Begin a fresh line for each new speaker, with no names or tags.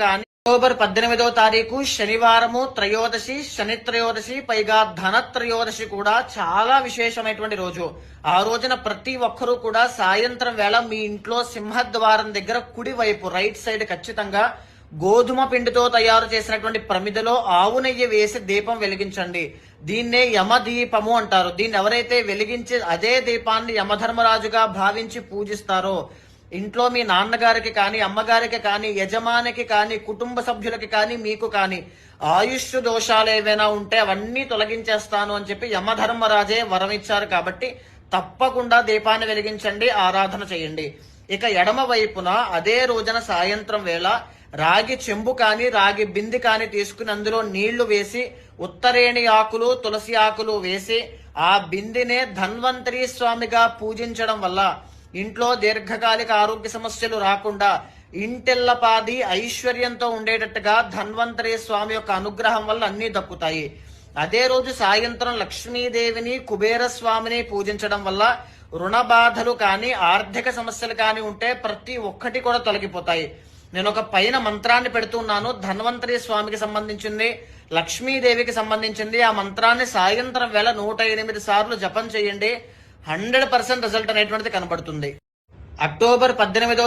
కానీ అక్టోబర్ 18వ తారీఖు శనివారము త్రయోదశి, శని త్రయోదశి, పైగా ధన త్రయోదశి కూడా చాలా విశేషమైనటువంటి రోజు. ఆ రోజున ప్రతి ఒక్కరూ కూడా సాయంత్రం వేళ మీ ఇంట్లో సింహద్వారం దగ్గర కుడి వైపు రైట్ సైడ్ ఖచ్చితంగా గోధుమ పిండితో తయారు చేసినటువంటి ప్రమిదలో ఆవు నెయ్యి వేసి దీపం వెలిగించండి. దీన్నే యమదీపము అంటారు. దీన్ని ఎవరైతే వెలిగించి అదే దీపాన్ని యమధర్మరాజుగా భావించి పూజిస్తారో ఇంట్లో మీ నాన్నగారికి కానీ, అమ్మగారికి కానీ, యజమానికి కానీ, కుటుంబ సభ్యులకి కానీ, మీకు కానీ ఆయుష్ దోషాలు ఏవైనా ఉంటే అవన్నీ తొలగించేస్తాను అని చెప్పి యమధర్మరాజే వరం ఇచ్చారు. కాబట్టి తప్పకుండా దీపాన్ని వెలిగించండి, ఆరాధన చేయండి. ఇక ఎడమ వైపున అదే రోజున సాయంత్రం వేళ రాగి చెంబు కానీ, రాగి బింది కానీ తీసుకుని అందులో నీళ్లు వేసి ఉత్తరేణి ఆకులు, తులసి ఆకులు వేసి ఆ బిందినే ధన్వంతరి స్వామిగా పూజించడం వల్ల ఇంట్లో దీర్ఘకాలిక ఆరోగ్య సమస్యలు రాకుండా ఇంటిల్లపాది ఐశ్వర్యంతో ఉండేటట్టుగా ధన్వంతరి స్వామి యొక్క అనుగ్రహం వల్ల అన్నీ దక్కుతాయి. అదే రోజు సాయంత్రం లక్ష్మీదేవిని, కుబేర స్వామిని పూజించడం వల్ల రుణ బాధలు కానీ, ఆర్థిక సమస్యలు కానీ ఉంటే ప్రతి ఒక్కటి కూడా తొలగిపోతాయి. నేను ఒక పైన మంత్రాన్ని పెడుతున్నాను, ధన్వంతరి స్వామికి సంబంధించింది, లక్ష్మీదేవికి సంబంధించింది. ఆ మంత్రాన్ని సాయంత్రం వేళ 108 సార్లు జపం చేయండి. 100% రిజల్ట్ అనేటువంటిది కనబడుతుంది. అక్టోబర్ 18వ